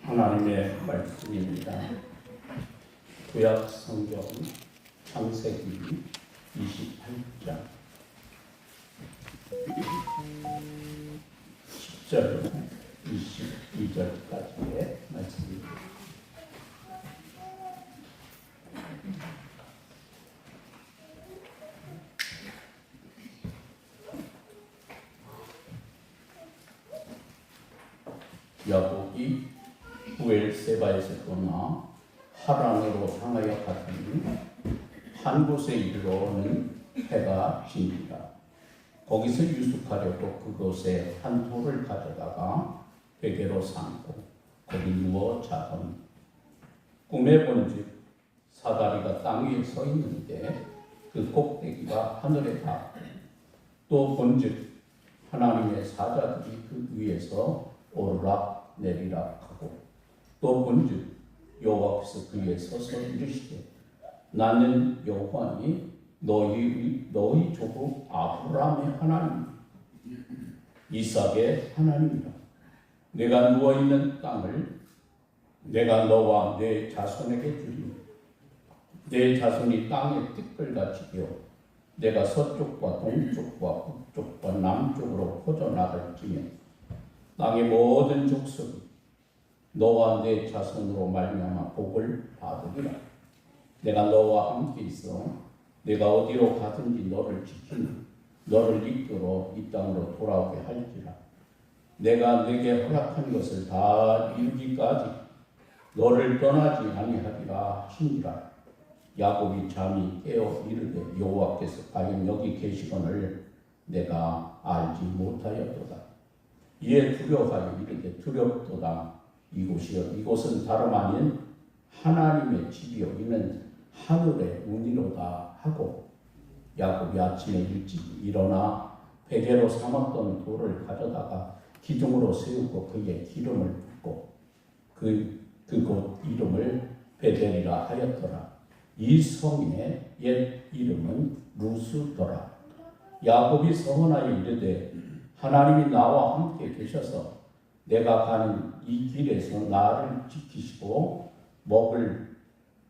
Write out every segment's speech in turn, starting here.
하나님의 말씀입니다. 구약 성경 창세기 28장 10절 22절까지의 말씀입니다. 야곱이 부엘세바에서 떠나 하란으로 향하여 갔더니 한 곳에 이르러는 해가 지니라. 거기서 유숙하려고 그곳에 한 돌을 가져다가 베개로 삼고 거기 누워 자더니 꿈에 본즉 사다리가 땅 위에 서 있는데 그 꼭대기가 하늘에 닿고 또 본즉 하나님의 사자들이 그 위에서 오르락 내리락 하고 또 본즉 여호와께서 그 위에 서서 이르시되 나는 여호와니 너희 조부 아브라함의 하나님 이삭의 하나님이라. 내가 누워있는 땅을 내가 너와 내 자손에게 주리니 내 자손이 땅의 티끌같이 되어 내가 서쪽과 동쪽과 북쪽과 남쪽으로 퍼져 나갈지며 땅의 모든 족속이 너와 내 자손으로 말미암아 복을 받으리라. 내가 너와 함께 있어 내가 어디로 가든지 너를 지키며 너를 이끌어 이 땅으로 돌아오게 할지라. 내가 네게 허락한 것을 다 이루기까지 너를 떠나지 아니하리라 하시니라. 야곱이 잠이 깨어 이르되 여호와께서 과연 여기 계시거늘 내가 알지 못하였도다. 이에 두려워하여 이르되 두렵도다. 이곳은 다름 아닌 하나님의 집이요 이는 하늘의 운이로다 하고 야곱이 아침에 일찍 일어나 베개로 삼았던 돌을 가져다가 기둥으로 세우고 그에 기름을 붓고 그곳 이름을 베델이라 하였더라. 이 성의 옛 이름은 루스더라. 야곱이 서원하여 이르되 하나님이 나와 함께 계셔서 내가 가는 이 길에서 나를 지키시고 먹을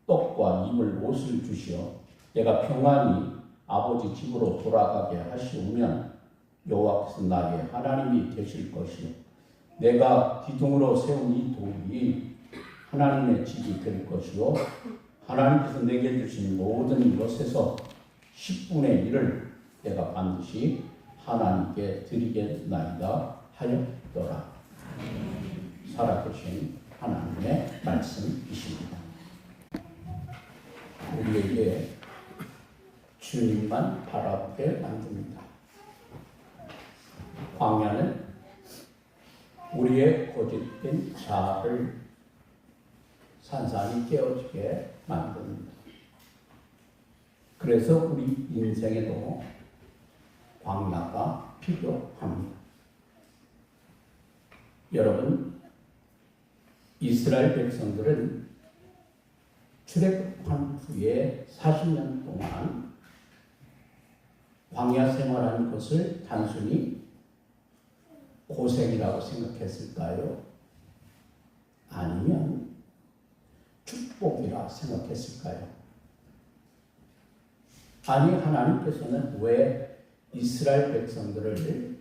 떡과 입을 옷을 주시어 내가 평안히 아버지 집으로 돌아가게 하시오면 여호와께서 나의 하나님이 되실 것이요 내가 기둥으로 세운 이 돌이 하나님의 집이 될 것이요 하나님께서 내게 주신 모든 것에서 10분의 1을 내가 반드시 하나님께 드리겠나이다 하였더라. 살아계신 하나님의 말씀이십니다. 우리에게 주님만 바라보게 만듭니다. 광야는 우리의 고집된 자아를 산산이 깨어지게 만듭니다. 그래서 우리 인생에도 광야가 필요합니다. 여러분, 이스라엘 백성들은 출애굽한 후에 40년 동안 광야 생활하는 것을 단순히 고생이라고 생각했을까요? 아니면 축복이라 생각했을까요? 아니, 하나님께서는 왜 이스라엘 백성들을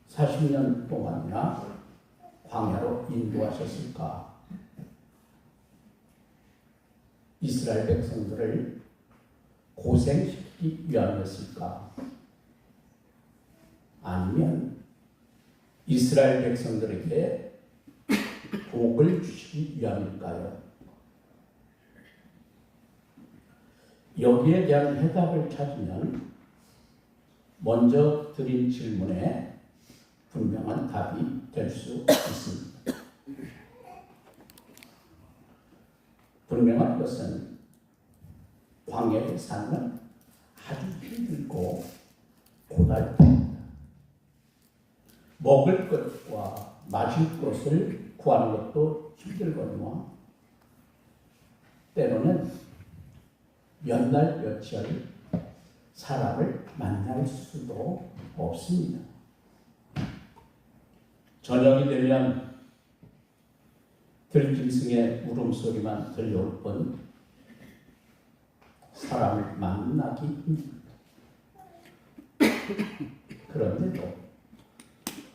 40년 동안이나 광야로 인도하셨을까? 이스라엘 백성들을 고생시키기 위함이었을까? 아니면 이스라엘 백성들에게 복을 주시기 위함일까요? 여기에 대한 해답을 찾으면 먼저 드린 질문에 분명한 답이 될 수 있습니다. 분명한 것은 광야의 삶은 아주 힘들고 고달픕니다. 먹을 것과 마실 것을 구하는 것도 힘들거니와 때로는 몇 날 며칠 사람을 만날 수도 없습니다. 저녁이 되면 들짐승의 울음소리만 들려올 뿐 사람을 만나기 힘듭니다. 그런데도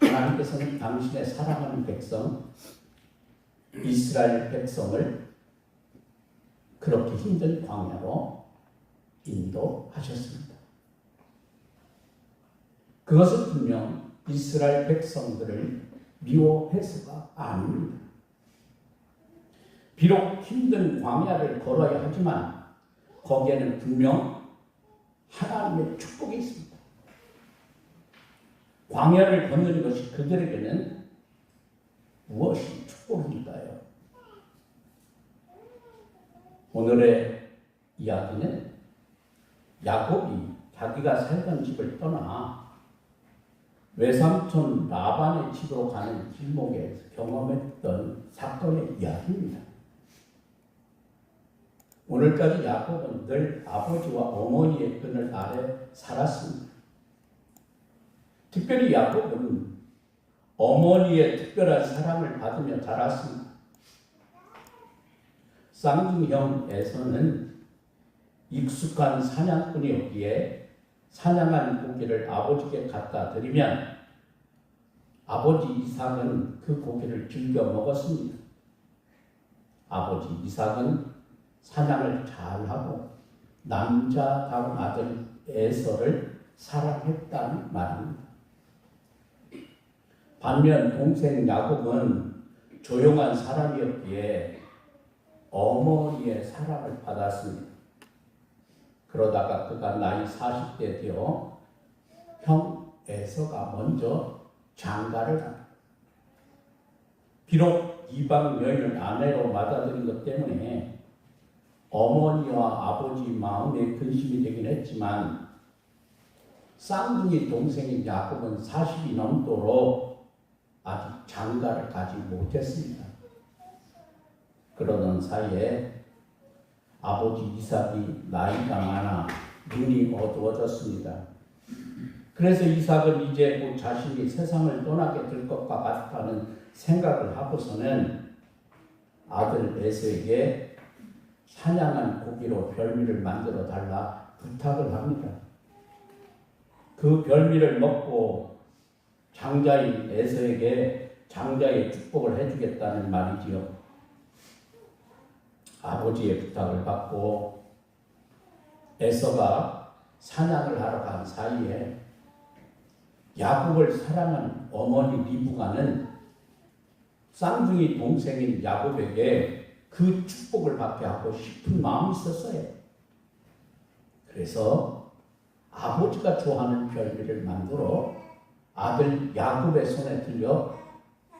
하나님께서는 당신의 사랑하는 백성 이스라엘 백성을 그렇게 힘든 광야로 인도하셨습니다. 그것은 분명 이스라엘 백성들을 미워해서가 아닙니다. 비록 힘든 광야를 걸어야 하지만 거기에는 분명 하나님의 축복이 있습니다. 광야를 걷는 것이 그들에게는 무엇이 축복일까요? 오늘의 이야기는 야곱이 자기가 살던 집을 떠나 외삼촌 라반의 집으로 가는 길목에서 경험했던 사건의 이야기입니다. 오늘까지 야곱은 늘 아버지와 어머니의 끈을 아래 살았습니다. 특별히 야곱은 어머니의 특별한 사랑을 받으며 자랐습니다. 쌍둥이형에서는 익숙한 사냥꾼이었기에 사냥한 고기를 아버지께 갖다 드리면 아버지 이삭은 그 고기를 즐겨 먹었습니다. 아버지 이삭은 사냥을 잘하고 남자다운 아들 에서를 사랑했다는 말입니다. 반면 동생 야곱은 조용한 사람이었기에 어머니의 사랑을 받았습니다. 그러다가 그가 나이 40대 되어 형 에서가 먼저 장가를 합니다. 비록 이방 여인을 아내로 맞아들인 것 때문에 어머니와 아버지 마음에 근심이 되긴 했지만 쌍둥이 동생인 야곱은 40이 넘도록 아직 장가를 가지 못했습니다. 그러던 사이에 아버지 이삭이 나이가 많아 눈이 어두워졌습니다. 그래서 이삭은 이제 곧 자신이 세상을 떠나게 될 것과 같다는 생각을 하고서는 아들 에서에게 사냥한 고기로 별미를 만들어 달라 부탁을 합니다. 그 별미를 먹고 장자인 에서에게 장자의 축복을 해주겠다는 말이지요. 아버지의 부탁을 받고 에서가 사냥을 하러 간 사이에 야곱을 사랑한 어머니 리브가는 쌍둥이 동생인 야곱에게 그 축복을 받게 하고 싶은 마음이 있었어요. 그래서 아버지가 좋아하는 별미를 만들어 아들 야곱의 손에 들려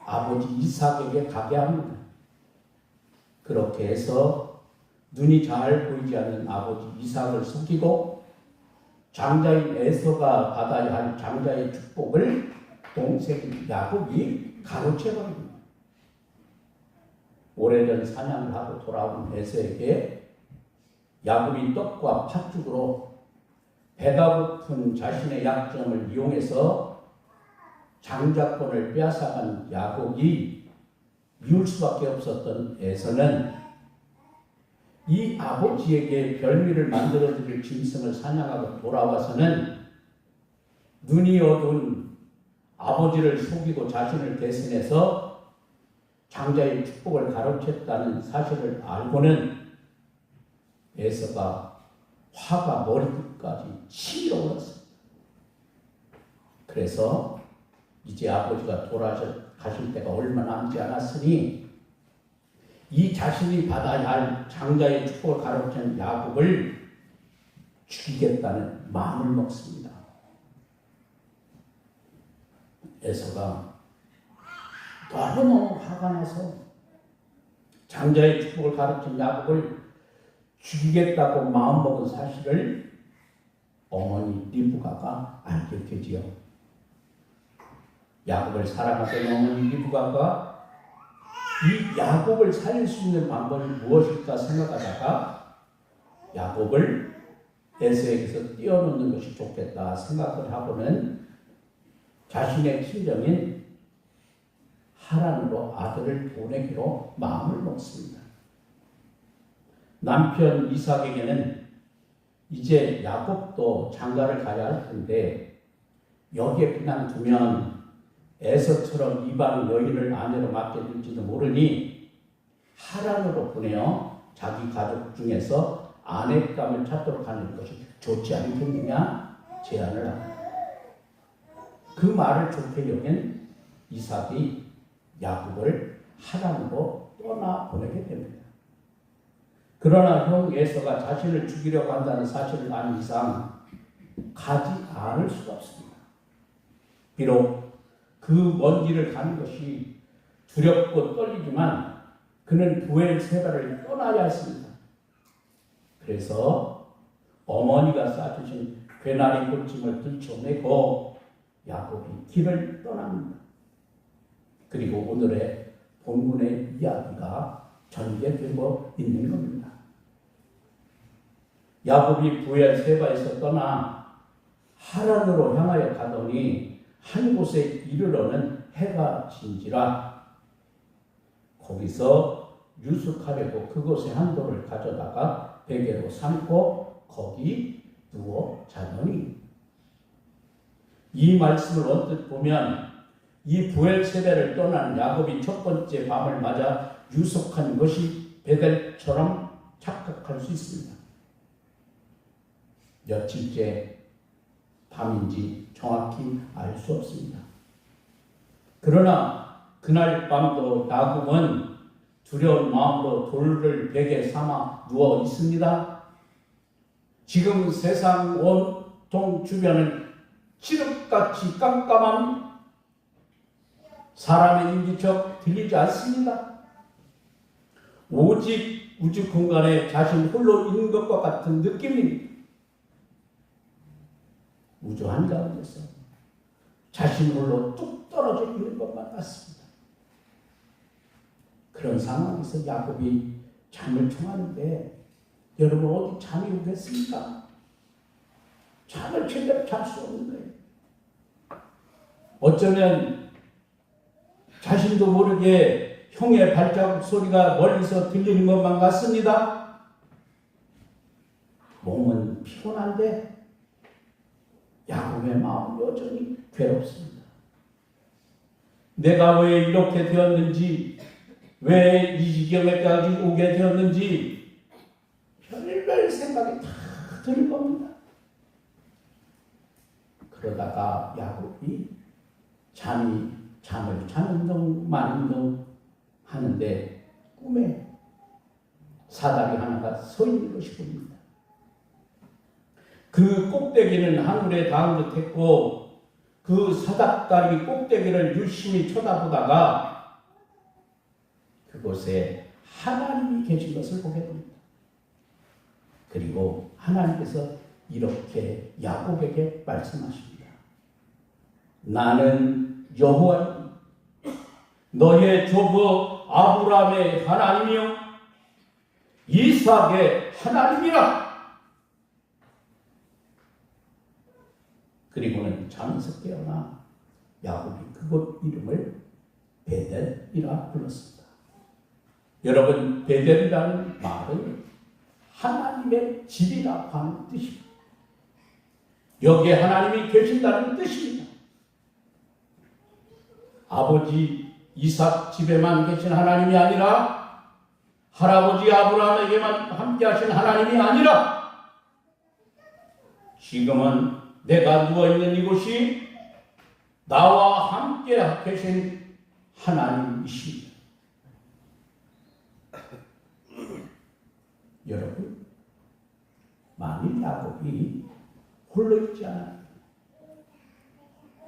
아버지 이삭에게 가게 합니다. 그렇게 해서 눈이 잘 보이지 않는 아버지 이삭을 속이고 장자인 에서가 받아야 할 장자의 축복을 동생 야곱이 가로채버립니다. 오래전 사냥을 하고 돌아온 에서에게 야곱이 떡과 팥죽으로 배가 고픈 자신의 약점을 이용해서 장자권을 빼앗아간 야곱이 미울 수밖에 없었던 에서는 이 아버지에게 별미를 만들어드릴 짐승을 사냥하고 돌아와서는 눈이 어두운 아버지를 속이고 자신을 대신해서 장자의 축복을 가로챘다는 사실을 알고는 에서가 화가 머리끝까지 치밀어 올랐습니다. 그래서 이제 아버지가 돌아가실 때가 얼마 남지 않았으니 이 자신이 받아야 할 장자의 축복을 가로챈 야곱을 죽이겠다는 마음을 먹습니다. 에서가 너무너무 화가 나서 장자의 축복을 가르친 야곱을 죽이겠다고 마음먹은 사실을 어머니 리브가가 알게 되지요. 야곱을 사랑하던 어머니 리브가가 이 야곱을 살릴 수 있는 방법이 무엇일까 생각하다가 야곱을 에서에게서 떼어놓는 것이 좋겠다 생각을 하고는 자신의 친정인 하란으로 아들을 보내기로 마음을 먹습니다. 남편 이삭에게는 이제 야곱도 장가를 가야 할 텐데 여기에 그냥 두면 에서처럼 이방 여인을 아내로 맡게 될지도 모르니 하란으로 보내어 자기 가족 중에서 아내감을 찾도록 하는 것이 좋지 않겠느냐 제안을 합니다. 그 말을 좋게 여긴 이삭이 야곱을 하란으로 떠나보내게 됩니다. 그러나 형 에서가 자신을 죽이려고 한다는 사실을 안 이상 가지 않을 수가 없습니다. 비록 그 먼 길을 가는 것이 두렵고 떨리지만 그는 부엘세바를 떠나야 했습니다. 그래서 어머니가 싸주신 괴나리 꽃짐을 들쳐내고 야곱이 길을 떠납니다. 그리고 오늘의 본문의 이야기가 전개되고 있는 겁니다. 야곱이 부엘세바에서 떠나 하란으로 향하여 가더니 한 곳에 이르러는 해가 진지라 거기서 유숙하려고 그곳에 한 돌을 가져다가 베개로 삼고 거기 누워 자더니 이 말씀을 언뜻 보면 이 부엘세바를 떠난 야곱이 첫 번째 밤을 맞아 유숙한 것이 베델처럼 착각할 수 있습니다. 며칠째 밤인지 정확히 알 수 없습니다. 그러나 그날 밤도 야곱은 두려운 마음으로 돌을 베개 삼아 누워 있습니다. 지금 세상 온통 주변은 칠흑같이 깜깜한 사람의 인기척 들리지 않습니다. 오직 우주 공간에 자신 홀로 있는 것과 같은 느낌입니다. 우주 한가운데서 자신 홀로 뚝 떨어져 있는 것만 같습니다. 그런 상황에서 야곱이 잠을 청하는데 여러분 어디 잠이 오겠습니까? 잠을 제대로 잘 수 없는 거예요. 어쩌면 자신도 모르게 형의 발자국 소리가 멀리서 들리는 것만 같습니다. 몸은 피곤한데 야곱의 마음은 여전히 괴롭습니다. 내가 왜 이렇게 되었는지, 왜 이 지경에까지 오게 되었는지 별별 생각이 다 들 겁니다. 그러다가 야곱이 잠을 자는 둥 마는 둥 하는데 꿈에 사다리 하나가 서 있는 것이 보입니다. 그 꼭대기는 하늘에 닿은 듯했고 그 사닥다리 꼭대기를 유심히 쳐다보다가 그곳에 하나님이 계신 것을 보게 됩니다. 그리고 하나님께서 이렇게 야곱에게 말씀하십니다. 나는 여호와니 너의 조부 아브라함의 하나님이요 이삭의 하나님이라. 그리고는 잠에서 깨어나 야곱이 그곳 이름을 베델이라 불렀습니다. 여러분, 베델이라는 말은 하나님의 집이라고 하는 뜻입니다. 여기에 하나님이 계신다는 뜻입니다. 아버지 이삭 집에만 계신 하나님이 아니라 할아버지 아브라함에게만 함께 하신 하나님이 아니라 지금은 내가 누워있는 이곳이 나와 함께 계신 하나님이십니다. 여러분, 만일 야곱이 홀로 있지 않아요.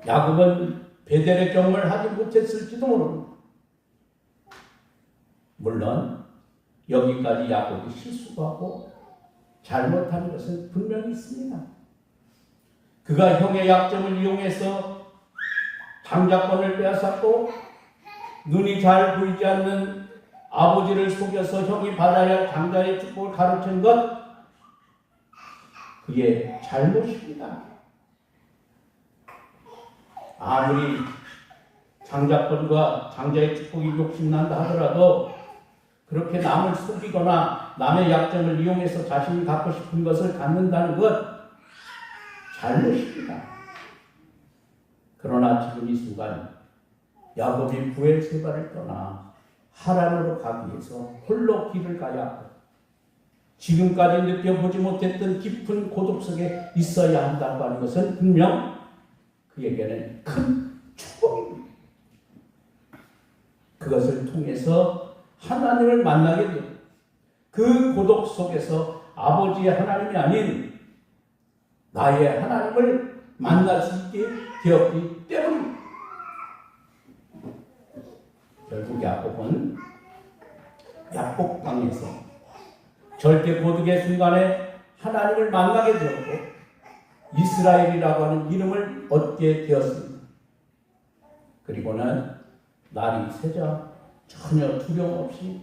야곱은 베델의 경험을 하지 못했을지도 모릅니다. 물론 여기까지 야곱이 실수하고 잘못한 것은 분명히 있습니다. 그가 형의 약점을 이용해서 장자권을 빼앗았고 눈이 잘 보이지 않는 아버지를 속여서 형이 받아야 할 장자의 축복을 가르친 것, 그게 잘못입니다. 아무리 장자권과 장자의 축복이 욕심난다 하더라도 그렇게 남을 속이거나 남의 약점을 이용해서 자신이 갖고 싶은 것을 갖는다는 것 잘못입니다. 그러나 지금 이 순간 야곱이 브엘세바를 떠나 하란으로 가기 위해서 홀로 길을 가야 하고 지금까지 느껴보지 못했던 깊은 고독 속에 있어야 한다고 하는 것은 분명 그에게는 큰 축복입니다. 그것을 통해서 하나님을 만나게 되고 그 고독 속에서 아버지의 하나님이 아닌 나의 하나님을 만날 수 있게 되었기 때문입니다. 결국 야곱은 야복강에서 절대 고독의 순간에 하나님을 만나게 되었고 이스라엘이라고 하는 이름을 얻게 되었습니다. 그리고는 날이 새자 전혀 두려움 없이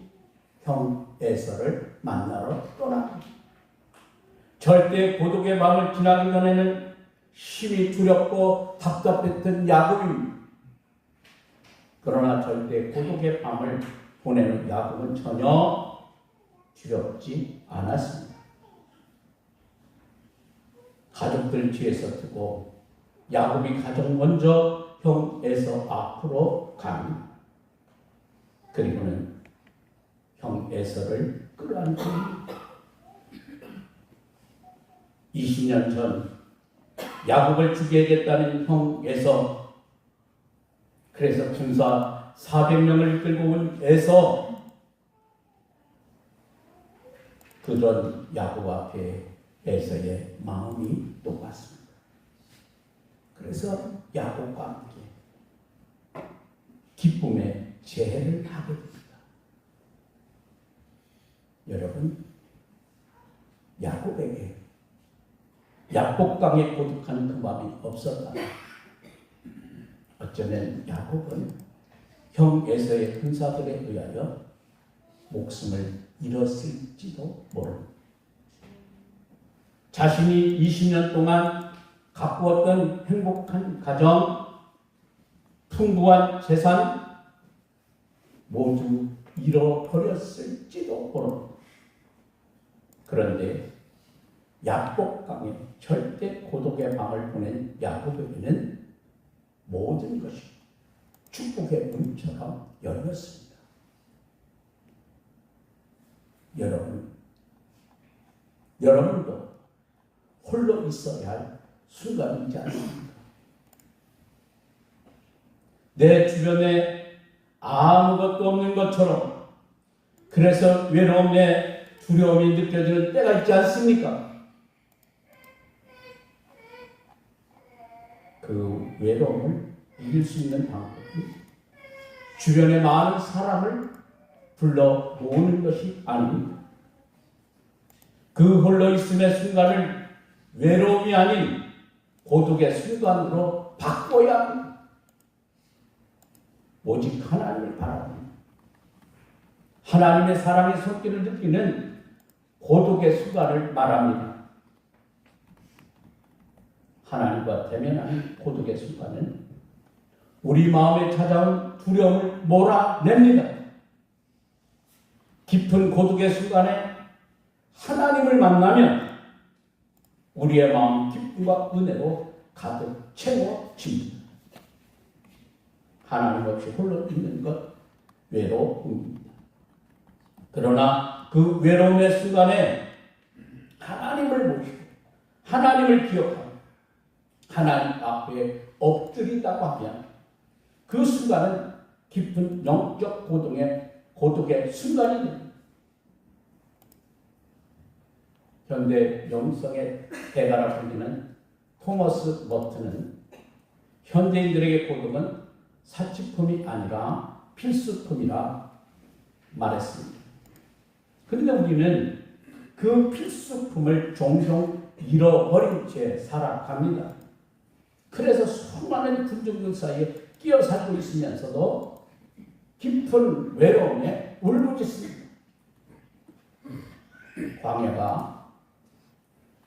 형 에서를 만나러 떠납니다. 절대 고독의 밤을 지나기 전에는 심히 두렵고 답답했던 야곱입니다. 그러나 절대 고독의 밤을 보내는 야곱은 전혀 두렵지 않았습니다. 가족들 뒤에서 두고 야곱이 가장 먼저 형 에서 앞으로 갑니다. 그리고는 형 에서를 끌어안고 20년 전 야곱을 죽이겠다는 형 에서, 그래서 군사 400명을 이끌고 온 에서 그런 야곱 앞에 에서의 마음이 똑같습니다. 그래서 야곱과 함께 기쁨의 재해를 하게 됩니다. 여러분, 야곱에게 야복강에 고독한 그 마음이 없었다. 어쩌면 야곱은 형 에서의 군사들에 의하여 목숨을 잃었을지도 모릅니다. 자신이 20년 동안 가꾸었던 행복한 가정, 풍부한 재산 모두 잃어버렸을지도 모릅니다. 그런데 야복강에 절대 고독의 밤을 보낸 야곱에게는 모든 것이 축복의 문처럼 열렸습니다. 여러분도 홀로 있어야 할 순간이지 않습니까? 내 주변에 아무것도 없는 것처럼, 그래서 외로움에 두려움이 느껴지는 때가 있지 않습니까? 그 외로움을 이길 수 있는 방법은 주변에 많은 사람을 불러 모으는 것이 아닙니다. 그 홀로 있음의 순간을 외로움이 아닌 고독의 순간으로 바꿔야 합니다. 오직 하나님을 바라봅니다. 하나님의 사랑의 손길을 느끼는 고독의 순간을 말합니다. 하나님과 대면하는 고독의 순간은 우리 마음에 찾아온 두려움을 몰아냅니다. 깊은 고독의 순간에 하나님을 만나면 우리의 마음 기쁨과 은혜로 가득 채워집니다. 하나님 없이 홀로 있는 것 외로움입니다. 그러나 그 외로움의 순간에 하나님을 모시고 하나님을 기억하고 하나님 앞에 엎드린다고 하면 그 순간은 깊은 영적 고독의 순간이 됩니다. 현대 영성의 대가라 불리는 토머스 머튼은 현대인들에게 고독은 사치품이 아니라 필수품이라 말했습니다. 그런데 우리는 그 필수품을 종종 잃어버린 채 살아갑니다. 그래서 수많은 군중들 사이에 끼어 살고 있으면서도 깊은 외로움에 울부짖습니다. 광야가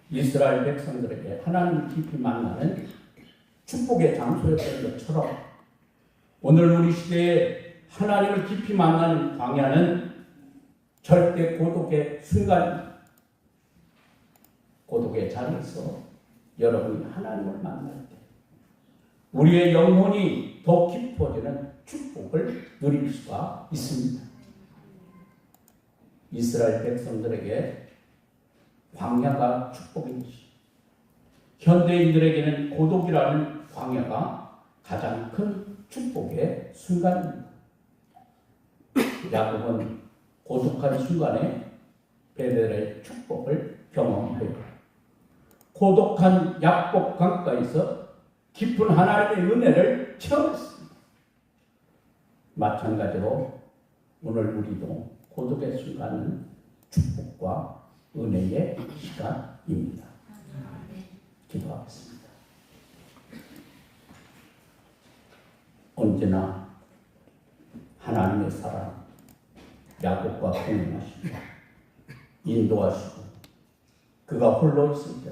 이스라엘 백성들에게 하나님을 깊이 만나는 축복의 장소였던 것처럼 오늘 우리 시대에 하나님을 깊이 만나는 광야는 절대 고독의 순간입니다. 고독의 자리에서 여러분이 하나님을 만날 때 우리의 영혼이 더 깊어지는 축복을 누릴 수가 있습니다. 이스라엘 백성들에게 광야가 축복이지, 현대인들에게는 고독이라는 광야가 가장 큰 축복의 순간입니다. 야곱은 고독한 순간에 베델의 축복을 경험하여 고독한 야복 강가에서 깊은 하나님의 은혜를 체험했습니다. 마찬가지로 오늘 우리도 고독의 순간은 축복과 은혜의 시간입니다. 기도하겠습니다. 언제나 하나님의 사랑, 야곱과 동행하시고 인도하시고 그가 홀로 있을 때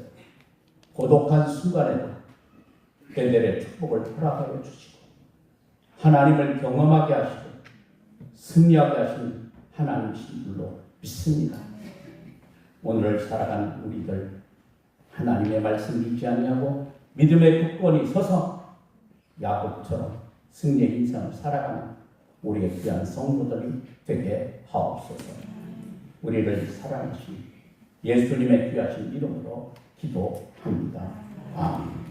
고독한 순간에도 베델의 축복을 허락하여 주시고 하나님을 경험하게 하시고 승리하게 하신 하나님이신 줄로 믿습니다. 오늘을 살아가는 우리들 하나님의 말씀 믿지 아니하고 믿음의 굳건히 서서 야곱처럼 승리의 인생을 살아가는 우리의 귀한 성도들이 되게 하옵소서. 우리를 사랑하신 예수님의 귀하신 이름으로 기도합니다. 아멘.